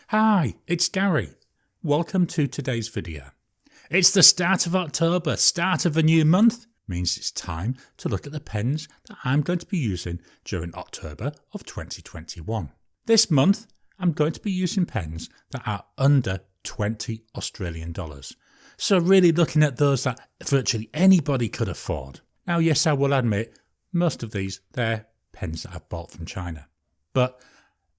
Hi, it's Gary. Welcome to today's video. It's the start of October, start of a new month. Means it's time to look at the pens that I'm going to be using during October of 2021. This month, I'm going to be using pens that are under 20 Australian dollars. So really looking at those that virtually anybody could afford. Now, yes, I will admit, most of these, they're pens that I've bought from China. But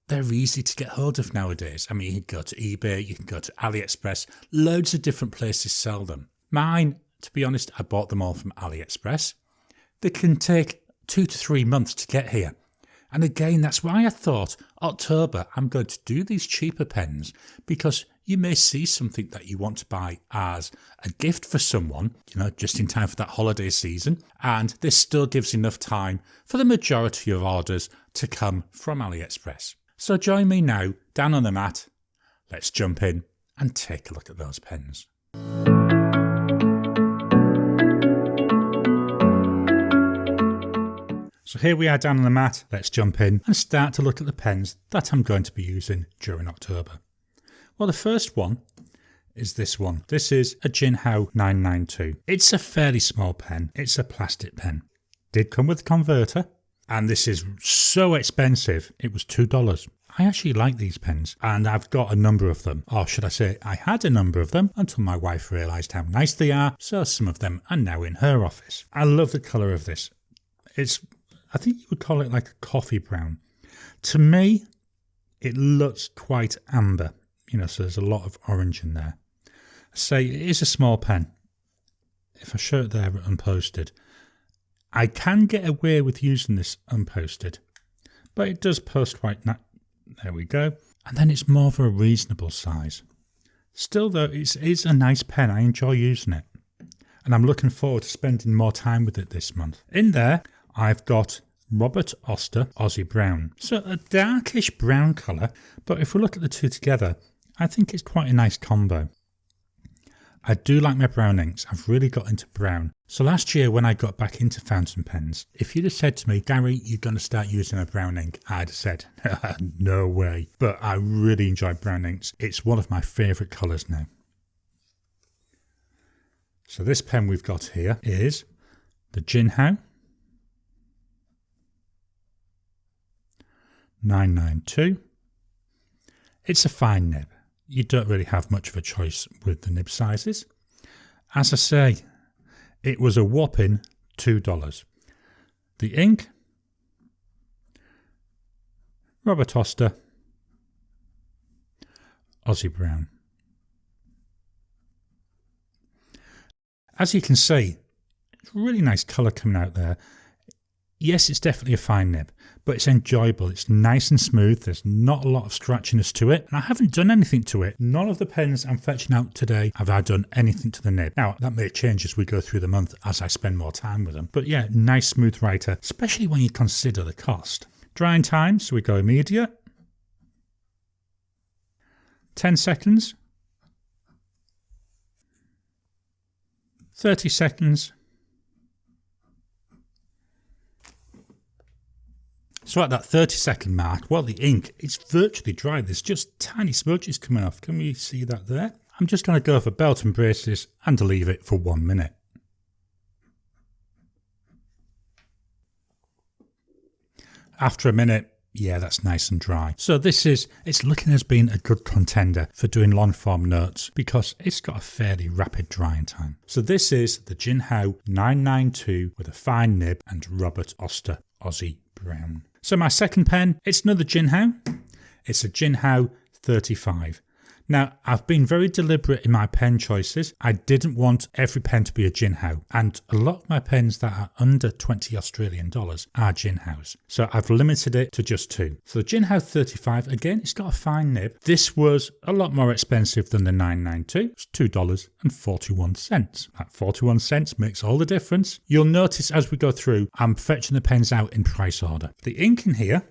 they're easy to get hold of nowadays. I mean, you can go to eBay, you can go to AliExpress, loads of different places sell them. Mine, to be honest, I bought them all from AliExpress. They can take 2 to 3 months to get here. And again, that's why I thought October, I'm going to do these cheaper pens, because you may see something that you want to buy as a gift for someone, just in time for that holiday season. And this still gives enough time for the majority of orders to come from AliExpress. So join me now, down on the mat. Let's jump in and take a look at those pens. So here we are down on the mat. Let's jump in and start to look at the pens that I'm going to be using during October. Well, the first one is this one. This is a Jinhao 992. It's a fairly small pen. It's a plastic pen. Did come with a converter. And this is so expensive, it was $2. I actually like these pens, and I've got a number of them. Or should I say, I had a number of them until my wife realised how nice they are, so some of them are now in her office. I love the colour of this. I think you would call it like a coffee brown. To me, it looks quite amber, so there's a lot of orange in there. I say it is a small pen. If I show it there unposted, I can get away with using this unposted, but it does post quite there we go. And then it's more of a reasonable size. Still though, it is a nice pen. I enjoy using it. And I'm looking forward to spending more time with it this month. In there, I've got Robert Oster Aussie Brown. So a darkish brown colour, but if we look at the two together, I think it's quite a nice combo. I do like my brown inks. I've really got into brown. So last year when I got back into fountain pens, if you'd have said to me, Gary, you're going to start using a brown ink, I'd have said, no way. But I really enjoy brown inks. It's one of my favourite colours now. So this pen we've got here is the Jinhao 992. It's a fine nib. You don't really have much of a choice with the nib sizes. As I say, it was a whopping $2. The ink, Robert Oster Aussie Brown. As you can see, it's a really nice colour coming out there. Yes, it's definitely a fine nib, but it's enjoyable. It's nice and smooth. There's not a lot of scratchiness to it. And I haven't done anything to it. None of the pens I'm fetching out today have I done anything to the nib. Now, that may change as we go through the month as I spend more time with them. But yeah, nice smooth writer, especially when you consider the cost. Drying time, so we go immediate. 10 seconds. 30 seconds. So at that 30-second mark, well, the ink is virtually dry. There's just tiny smudges coming off. Can we see that there? I'm just going to go for belt and braces and leave it for 1 minute. After a minute, yeah, that's nice and dry. So it's looking as being a good contender for doing long form notes because it's got a fairly rapid drying time. So this is the Jinhao 992 with a fine nib and Robert Oster Aussie Brown. So my second pen, it's another Jinhao. It's a Jinhao 35. Now, I've been very deliberate in my pen choices. I didn't want every pen to be a Jinhao, and a lot of my pens that are under 20 Australian dollars are Jinhaos. So I've limited it to just 2. So the Jinhao 35, again, it's got a fine nib. This was a lot more expensive than the 992. It's $2.41. That 41 cents makes all the difference. You'll notice as we go through, I'm fetching the pens out in price order. The ink in here,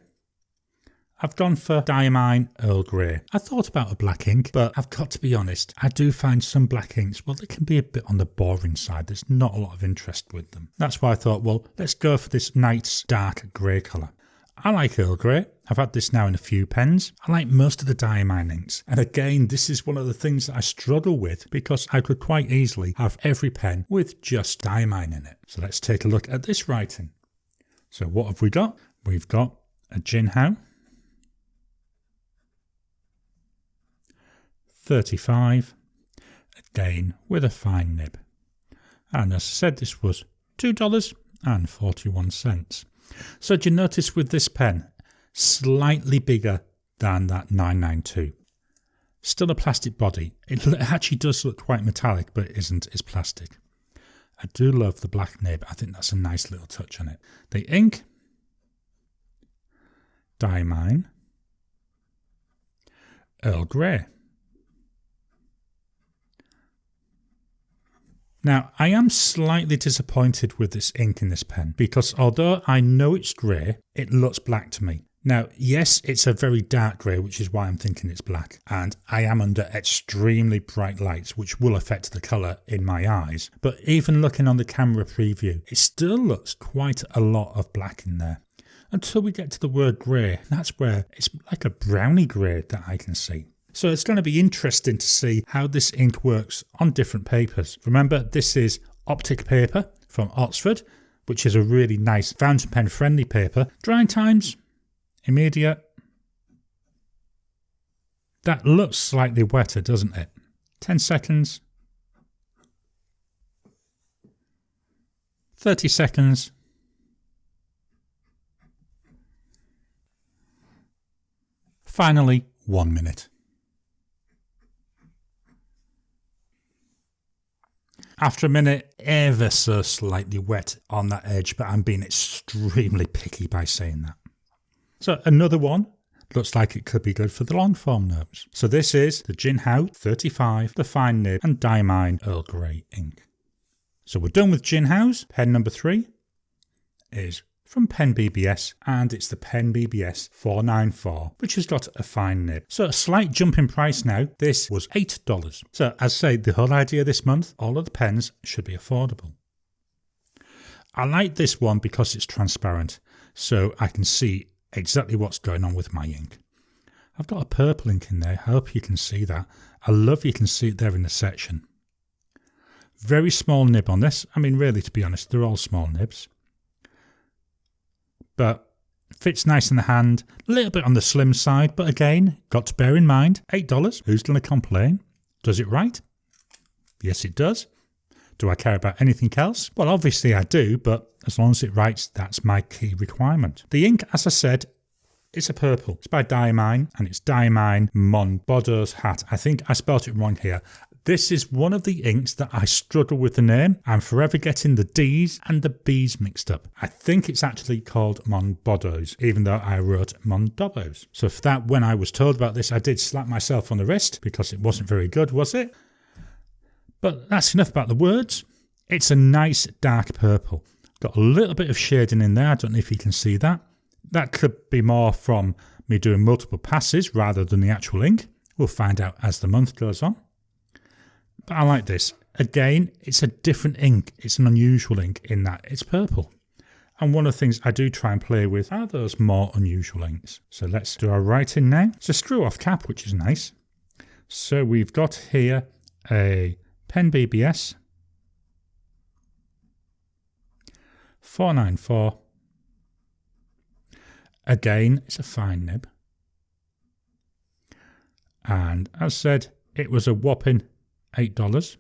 I've gone for Diamine Earl Grey. I thought about a black ink, but I've got to be honest, I do find some black inks, well, they can be a bit on the boring side. There's not a lot of interest with them. That's why I thought, well, let's go for this nice dark grey colour. I like Earl Grey. I've had this now in a few pens. I like most of the Diamine inks. And again, this is one of the things that I struggle with because I could quite easily have every pen with just Diamine in it. So let's take a look at this writing. So what have we got? We've got a Jinhao 35, again with a fine nib. And as I said, this was $2.41. So do you notice with this pen, slightly bigger than that 992. Still a plastic body. It actually does look quite metallic, but it isn't. It's plastic. I do love the black nib. I think that's a nice little touch on it. The ink, Diamine, Earl Grey. Now, I am slightly disappointed with this ink in this pen because although I know it's grey, it looks black to me. Now, yes, it's a very dark grey, which is why I'm thinking it's black, and I am under extremely bright lights, which will affect the colour in my eyes. But even looking on the camera preview, it still looks quite a lot of black in there. Until we get to the word grey, that's where it's like a browny grey that I can see. So it's going to be interesting to see how this ink works on different papers. Remember, this is optic paper from Oxford, which is a really nice fountain pen friendly paper. Drying times, immediate. That looks slightly wetter, doesn't it? 10 seconds. 30 seconds. Finally, 1 minute. After a minute, ever so slightly wet on that edge, but I'm being extremely picky by saying that. So another one looks like it could be good for the long form notes. So this is the Jinhao 35, the fine nib and Diamine Earl Grey ink. So we're done with Jinhao's. Pen number 3 is from PenBBS, and it's the PenBBS 494, which has got a fine nib. So a slight jump in price now. This was $8. So as I say, the whole idea this month, all of the pens should be affordable. I like this one because it's transparent, so I can see exactly what's going on with my ink. I've got a purple ink in there. I hope you can see that. I love you can see it there in the section. Very small nib on this. I mean, really, to be honest, they're all small nibs. But fits nice in the hand, a little bit on the slim side, but again, got to bear in mind, $8, who's going to complain? Does it write? Yes, it does. Do I care about anything else? Well, obviously I do, but as long as it writes, that's my key requirement. The ink, as I said, it's a purple. It's by Diamine, and it's Diamine Mon Bordeaux's Hat. I think I spelt it wrong here. This is one of the inks that I struggle with the name. I'm forever getting the D's and the B's mixed up. I think it's actually called Mon Bordeaux's, even though I wrote Mon Bordeaux's. So for that, when I was told about this, I did slap myself on the wrist because it wasn't very good, was it? But that's enough about the words. It's a nice dark purple. Got a little bit of shading in there. I don't know if you can see that. That could be more from me doing multiple passes rather than the actual ink. We'll find out as the month goes on. But I like this. Again, it's a different ink. It's an unusual ink in that it's purple. And one of the things I do try and play with are those more unusual inks. So let's do our writing now. It's a screw-off cap, which is nice. So we've got here a PenBBS 494. Again, it's a fine nib. And as said, it was a whopping $8.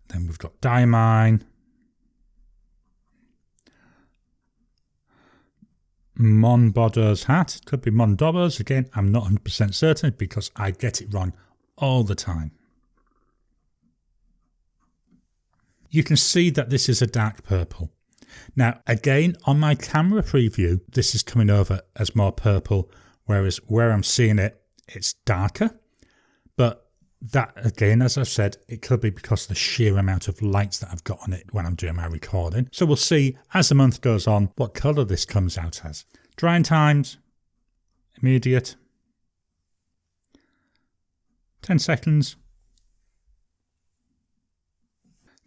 Then we've got Diamine, Mon Bordeaux's Hat. Could be Mon Bordeaux's. Again, I'm not 100% certain because I get it wrong all the time. You can see that this is a dark purple. Now, again, on my camera preview, this is coming over as more purple, whereas where I'm seeing it, it's darker. But that, again, as I've said, it could be because of the sheer amount of lights that I've got on it when I'm doing my recording. So we'll see as the month goes on what colour this comes out as. Drying times, immediate, 10 seconds,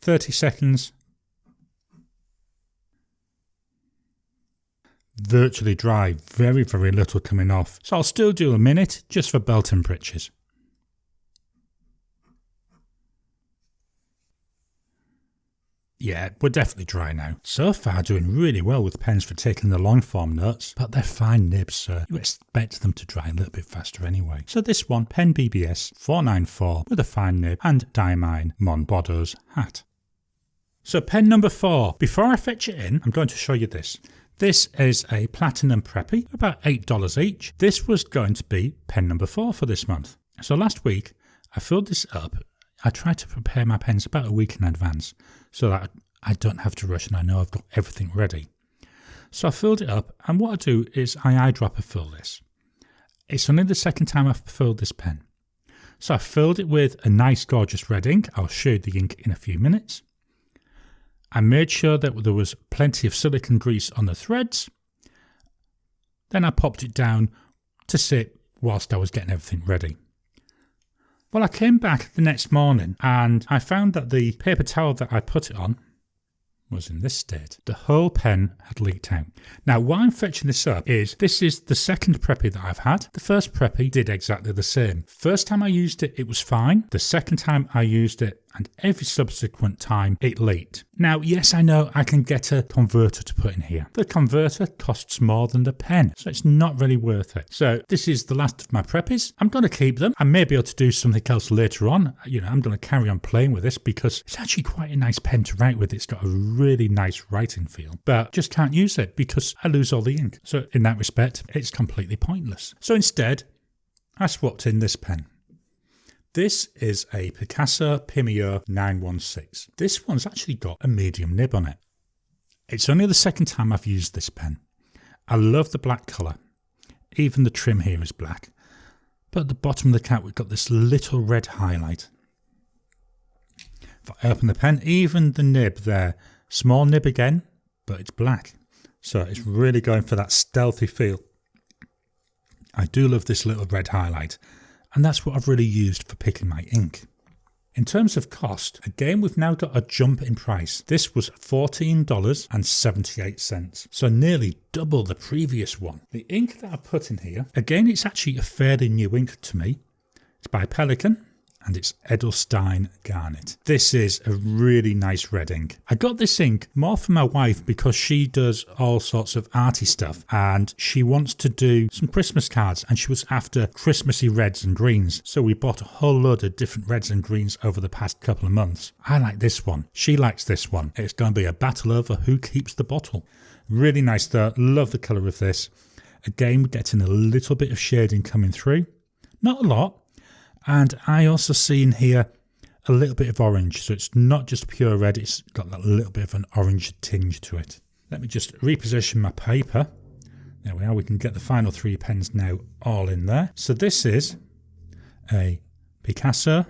30 seconds. virtually dry, very, very little coming off. So I'll still do a minute just for belt and breeches. Yeah, we're definitely dry now. So far doing really well with pens for taking the long form notes, but they're fine nibs, so you expect them to dry a little bit faster anyway. So this one, PenBBS 494 with a fine nib and Diamine Mon Bordeaux's hat. So pen number 4. Before I fetch it in, I'm going to show you this. This is a Platinum Preppy, about $8 each. This was going to be pen number 4 for this month. So last week, I filled this up. I tried to prepare my pens about a week in advance so that I don't have to rush and I know I've got everything ready. So I filled it up, and what I do is I eyedropper fill this. It's only the second time I've filled this pen. So I filled it with a nice gorgeous red ink. I'll show you the ink in a few minutes. I made sure that there was plenty of silicone grease on the threads. Then I popped it down to sit whilst I was getting everything ready. Well, I came back the next morning and I found that the paper towel that I put it on was in this state. The whole pen had leaked out. Now, why I'm fetching this up is this is the second Preppy that I've had. The first Preppy did exactly the same. First time I used it, it was fine. The second time I used it, and every subsequent time, it leaked. Now, yes, I know I can get a converter to put in here. The converter costs more than the pen, so it's not really worth it. So this is the last of my Preppies. I'm going to keep them. I may be able to do something else later on. You know, I'm going to carry on playing with this because it's actually quite a nice pen to write with. It's got a really nice writing feel, but just can't use it because I lose all the ink. So in that respect, it's completely pointless. So instead, I swapped in this pen. This is a Picasso Pimio 916. This one's actually got a medium nib on it. It's only the second time I've used this pen. I love the black colour. Even the trim here is black. But at the bottom of the cap we've got this little red highlight. If I open the pen, even the nib there, small nib again, but it's black. So it's really going for that stealthy feel. I do love this little red highlight. And that's what I've really used for picking my ink. In terms of cost, again we've now got a jump in price. This was $14.78, so nearly double the previous one. The ink that I put in here, again it's actually a fairly new ink to me. It's by Pelikan and it's Edelstein Garnet. This is a really nice red ink. I got this ink more for my wife because she does all sorts of arty stuff and she wants to do some Christmas cards and she was after Christmassy reds and greens. So we bought a whole load of different reds and greens over the past couple of months. I like this one. She likes this one. It's going to be a battle over who keeps the bottle. Really nice though. Love the colour of this. Again, we're getting a little bit of shading coming through. Not a lot. And I also see in here a little bit of orange. So it's not just pure red, it's got that little bit of an orange tinge to it. Let me just reposition my paper. There we are, we can get the final 3 pens now all in there. So this is a Picasso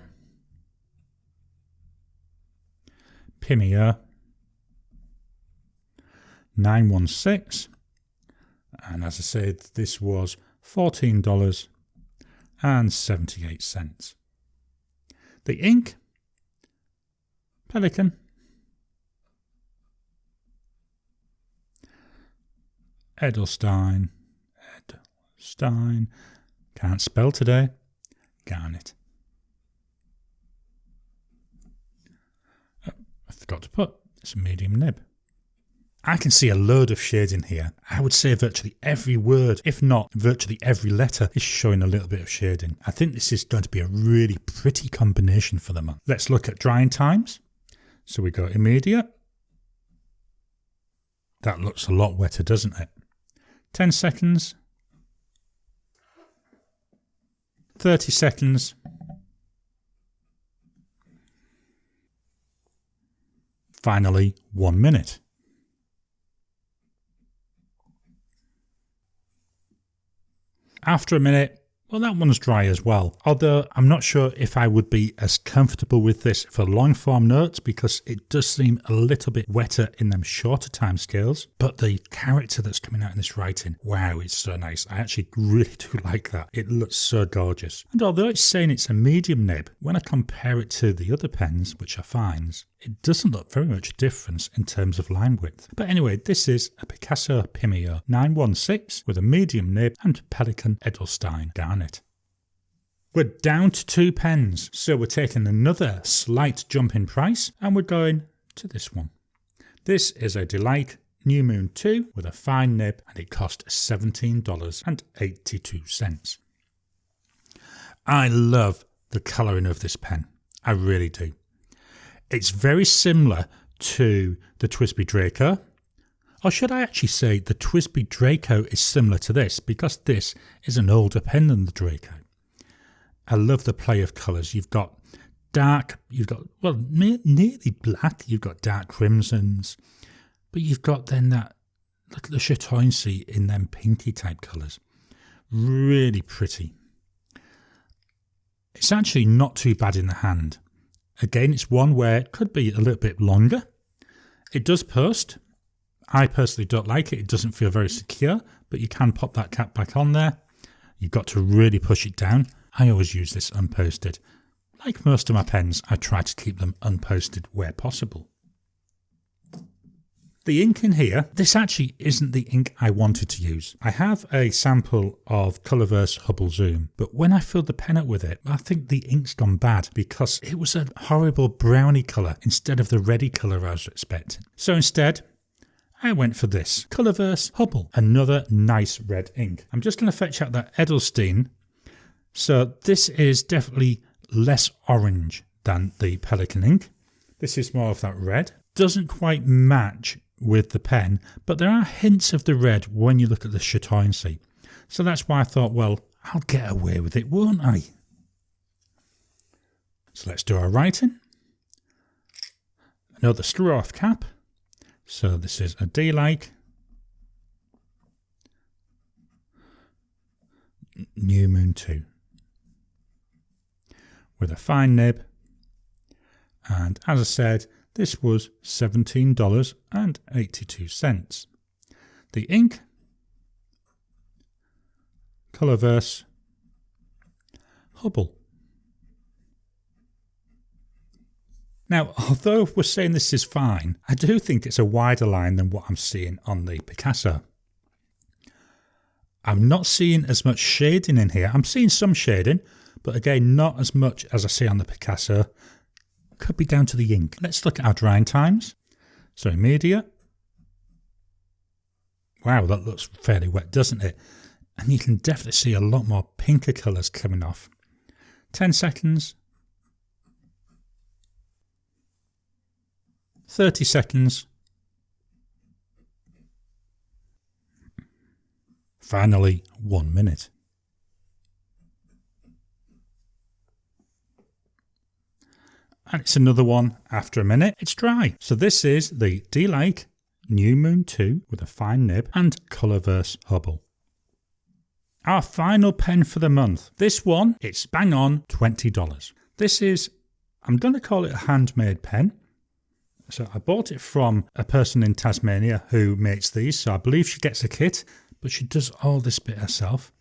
Pimio 916. And as I said, this was $14.78. The ink, Pelikan, Edelstein, can't spell today, Garnet. Oh, I forgot to put, it's a medium nib. I can see a load of shade in here. I would say virtually every word, if not virtually every letter, is showing a little bit of shading. I think this is going to be a really pretty combination for the month. Let's look at drying times. So we go immediate. That looks a lot wetter, doesn't it? 10 seconds. 30 seconds. Finally, 1 minute. After a minute, well, that one's dry as well. Although I'm not sure if I would be as comfortable with this for long form notes because it does seem a little bit wetter in them shorter time scales. But the character that's coming out in this writing, wow, it's so nice. I actually really do like that. It looks so gorgeous. And although it's saying it's a medium nib, when I compare it to the other pens, which are fines, it doesn't look very much difference in terms of line width. But anyway, this is a Picasso Pimio 916 with a medium nib and Pelikan Edelstein garnet. We're down to 2 pens, so we're taking another slight jump in price and we're going to this one. This is a Delike New Moon 2 with a fine nib and it cost $17.82. I love the colouring of this pen, I really do. It's very similar to the TWSBI Draco, or should I actually say the TWSBI Draco is similar to this because this is an older pen than the Draco. I love the play of colours. You've got dark, nearly black, you've got dark crimsons, but you've got then that, look at the chatoyancy in them pinky type colours. Really pretty. It's actually not too bad in the hand. Again, it's one where it could be a little bit longer. It does post. I personally don't like it. It doesn't feel very secure, but you can pop that cap back on there. You've got to really push it down. I always use this unposted. Like most of my pens, I try to keep them unposted where possible. The ink in here, this actually isn't the ink I wanted to use. I have a sample of Colorverse Hubble Zoom, but when I filled the pen up with it, I think the ink's gone bad because it was a horrible browny colour instead of the reddy colour I was expecting. So instead, I went for this, Colorverse Hubble, another nice red ink. I'm just going to fetch out that Edelstein. So this is definitely less orange than the Pelikan ink. This is more of that red. Doesn't quite match with the pen, but there are hints of the red when you look at the chatoyancy. So that's why I thought, well, I'll get away with it, won't I? So let's do our writing. Another screw off cap. So this is a Delike New Moon 2 with a fine nib, and as I said, this was $17.82. The ink, Colorverse Hubble. Now, although we're saying this is fine, I do think it's a wider line than what I'm seeing on the Picasso. I'm not seeing as much shading in here. I'm seeing some shading, but again, not as much as I see on the Picasso. Could be down to the ink. Let's look at our drying times. So immediate. Wow, that looks fairly wet, doesn't it? And you can definitely see a lot more pinker colours coming off. 10 seconds. 30 seconds. Finally, 1 minute. And it's another one after a minute. It's dry. So this is the Delike New Moon 2 with a fine nib and Colorverse Hubble. Our final pen for the month. This one, it's bang on $20. This is, I'm going to call it a handmade pen. So I bought it from a person in Tasmania who makes these. So I believe she gets a kit, but she does all this bit herself.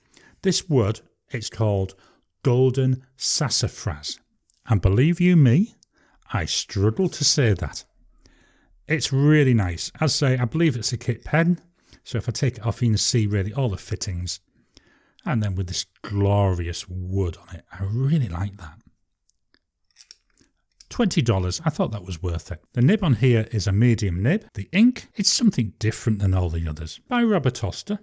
This wood, it's called Golden Sassafras. And believe you me, I struggle to say that. It's really nice. As I say, I believe it's a kit pen. So if I take it off, you can see really all the fittings. And then with this glorious wood on it. I really like that. $20. I thought that was worth it. The nib on here is a medium nib. The ink, it's something different than all the others. By Robert Oster.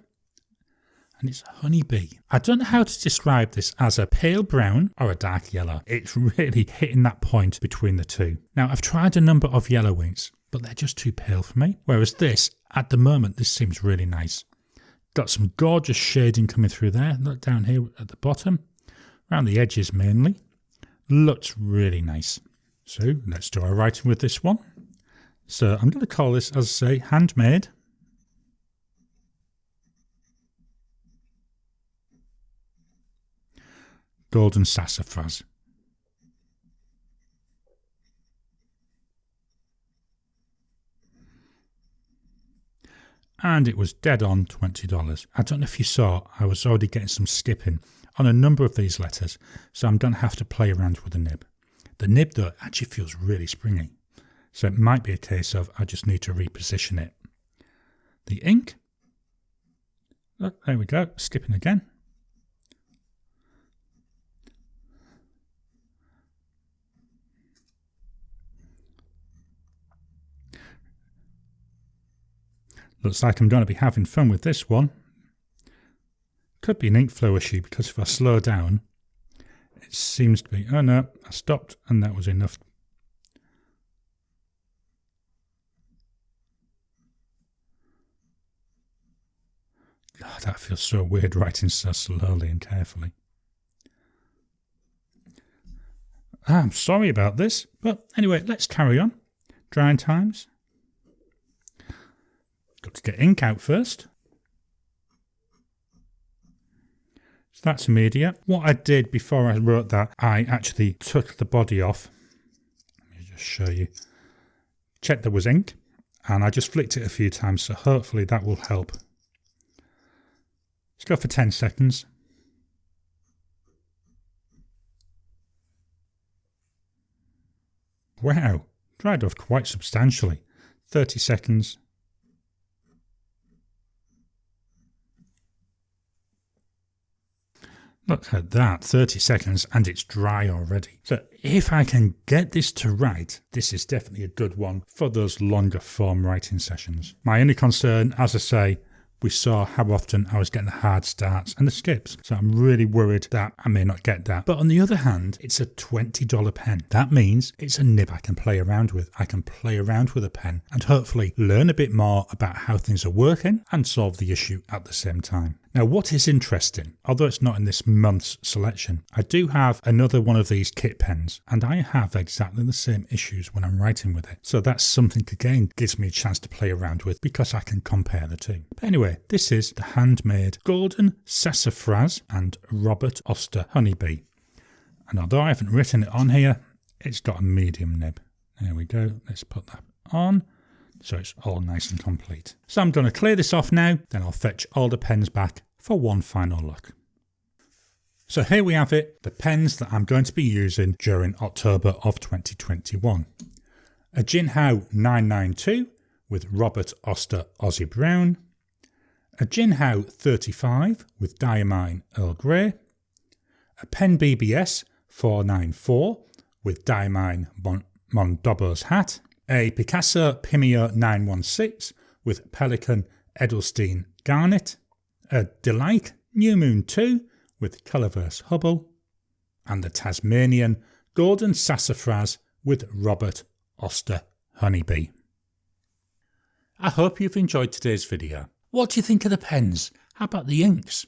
And it's Honeybee. I don't know how to describe this as a pale brown or a dark yellow. It's really hitting that point between the two. Now, I've tried a number of yellow inks, but they're just too pale for me. Whereas this, at the moment, this seems really nice. Got some gorgeous shading coming through there. Look down here at the bottom, around the edges mainly. Looks really nice. So let's do our writing with this one. So I'm going to call this, as I say, handmade. Golden Sassafras. And it was dead on $20. I don't know if you saw, I was already getting some skipping on a number of these letters, so I'm going to have to play around with the nib. The nib though actually feels really springy. So it might be a case of I just need to reposition it. The ink. Oh, there we go, skipping again. Looks like I'm going to be having fun with this one. Could be an ink flow issue because if I slow down, it seems to be, oh no, I stopped and that was enough. Oh, that feels so weird writing so slowly and carefully. I'm sorry about this, but anyway, let's carry on. Drying times. Got to get ink out first. So that's immediate. What I did before I wrote that, I actually took the body off. Let me just show you. Checked there was ink, and I just flicked it a few times, so hopefully that will help. Let's go for 10 seconds. Wow, dried off quite substantially. 30 seconds. Look at that, 30 seconds and it's dry already. So if I can get this to write, this is definitely a good one for those longer form writing sessions. My only concern, as I say, we saw how often I was getting the hard starts and the skips. So I'm really worried that I may not get that. But on the other hand, it's a $20 pen. That means it's a nib I can play around with. I can play around with a pen and hopefully learn a bit more about how things are working and solve the issue at the same time. Now, what is interesting, although it's not in this month's selection, I do have another one of these kit pens and I have exactly the same issues when I'm writing with it. So that's something again gives me a chance to play around with because I can compare the two. But anyway, this is the handmade Golden Sassafras and Robert Oster Honeybee. And although I haven't written it on here, it's got a medium nib. There we go. Let's put that on. So it's all nice and complete. So I'm going to clear this off now, then I'll fetch all the pens back for one final look. So here we have it, the pens that I'm going to be using during October of 2021. A Jinhao 992 with Robert Oster Aussie Brown. A Jinhao 35 with Diamine Earl Grey. A PenBBS 494 with Diamine Mondobos Hat. A Picasso Pimio 916 with Pelican Edelstein Garnet. A Delike New Moon 2 with Colourverse Hubble. And the Tasmanian Golden Sassafras with Robert Oster Honeybee. I hope you've enjoyed today's video. What do you think of the pens? How about the inks?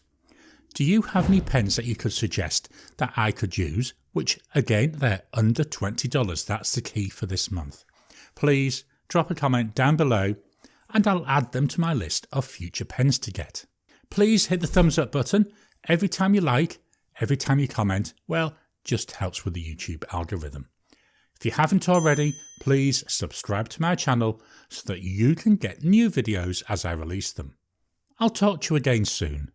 Do you have any pens that you could suggest that I could use? Which again, they're under $20. That's the key for this month. Please drop a comment down below and I'll add them to my list of future pens to get. Please hit the thumbs up button. Every time you like, every time you comment, well, just helps with the YouTube algorithm. If you haven't already, please subscribe to my channel so that you can get new videos as I release them. I'll talk to you again soon.